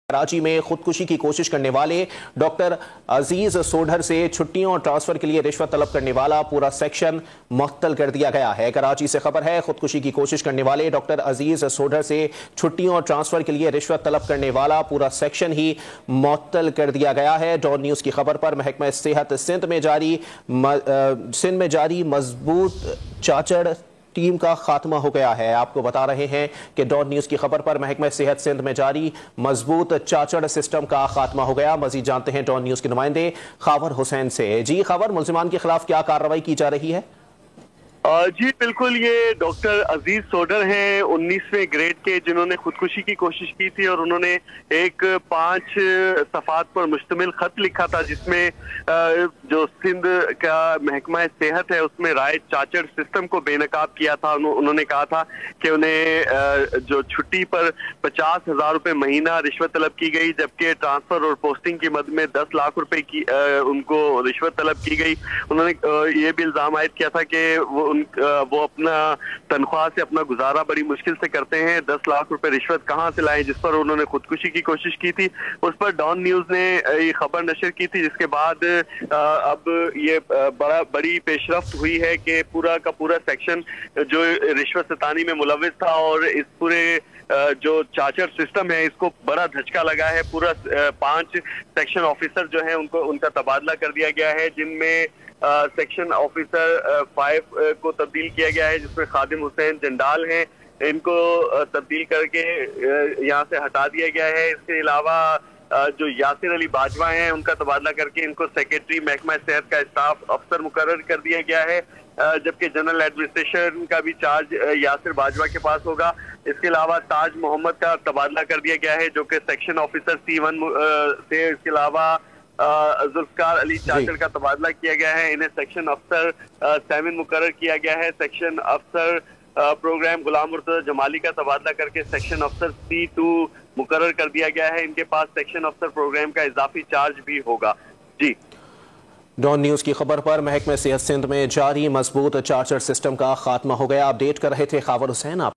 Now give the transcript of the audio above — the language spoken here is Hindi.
कराची में खुदकुशी की कोशिश करने वाले डॉक्टर अजीज सोढर से छुट्टियों और ट्रांसफर के लिए रिश्वत तलब करने वाला पूरा सेक्शन मुअत्तल कर दिया गया है। कराची से खबर है, खुदकुशी की कोशिश करने वाले डॉक्टर अजीज सोढर से छुट्टियों और ट्रांसफर के लिए रिश्वत तलब करने वाला पूरा सेक्शन ही मुअत्तल कर दिया गया है। डॉन न्यूज की खबर पर महकमा सेहत सिंध में जारी मजबूत चाचड़ टीम का खात्मा हो गया है। आपको बता रहे हैं कि डॉन न्यूज की खबर पर महकमा सेहत सिंध में जारी मजबूत चाचड़ सिस्टम का खात्मा हो गया। मजीद जानते हैं डॉन न्यूज के नुमाइंदे खावर हुसैन से। जी खावर, मुल्जिमान के खिलाफ क्या कार्रवाई की जा रही है? जी बिल्कुल, ये डॉक्टर अजीज सोढर हैं 19वें ग्रेड के, जिन्होंने खुदकुशी की कोशिश की थी और उन्होंने एक 5 सफ़ात पर मुश्तमिल खत लिखा था, जिसमें जो सिंध का महकमा सेहत है उसमें राय चाचड़ सिस्टम को बेनकाब किया था। उन्होंने कहा था कि उन्हें जो छुट्टी पर 50,000 रुपये महीना रिश्वत तलब की गई, जबकि ट्रांसफर और पोस्टिंग की मद में 10 लाख रुपए की उनको रिश्वत तलब की गई। उन्होंने ये भी इल्जाम आयद किया था कि वो अपना तनख्वाह से अपना गुजारा बड़ी मुश्किल से करते हैं, 10 लाख रुपए रिश्वत कहां से लाएं, जिस पर उन्होंने खुदकुशी की कोशिश की थी। उस पर डॉन न्यूज ने ये खबर नशर की थी, जिसके बाद अब ये बड़ी पेशरफ्त हुई है कि पूरा का पूरा सेक्शन जो रिश्वत सतानी में मुलविस था और इस पूरे जो चाचड़ सिस्टम है इसको बड़ा धचका लगा है। पूरा 5 सेक्शन ऑफिसर जो है उनका तबादला कर दिया गया है, जिनमें सेक्शन ऑफिसर 5 को तब्दील किया गया है, जिसमें खादिम हुसैन जंडाल हैं, इनको तब्दील करके यहाँ से हटा दिया गया है। इसके अलावा जो यासिर अली बाजवा हैं उनका तबादला करके इनको सेक्रेटरी महकमा सेहत का स्टाफ अफसर मुकर्रर कर दिया गया है, जबकि जनरल एडमिनिस्ट्रेशन का भी चार्ज यासिर बाजवा के पास होगा। इसके अलावा ताज मोहम्मद का तबादला कर दिया गया है, जो कि सेक्शन ऑफिसर C1 से। इसके अलावा जुल्फकार अली चाचड़ का तबादला किया गया है, इन्हें सेक्शन अफसर 7 मुकर्रर किया गया है। सेक्शन अफसर प्रोग्राम गुलाम मुर्तजा जमाली का तबादला करके सेक्शन अफसर C2 मुकर्रर कर दिया गया है। इनके पास सेक्शन अफसर प्रोग्राम का इजाफी चार्ज भी होगा। जी, डॉन न्यूज की खबर पर महकमा सेहत सिंध में जारी मजबूत चार्जर सिस्टम का खात्मा हो गया। अपडेट कर रहे थे खावर हुसैन।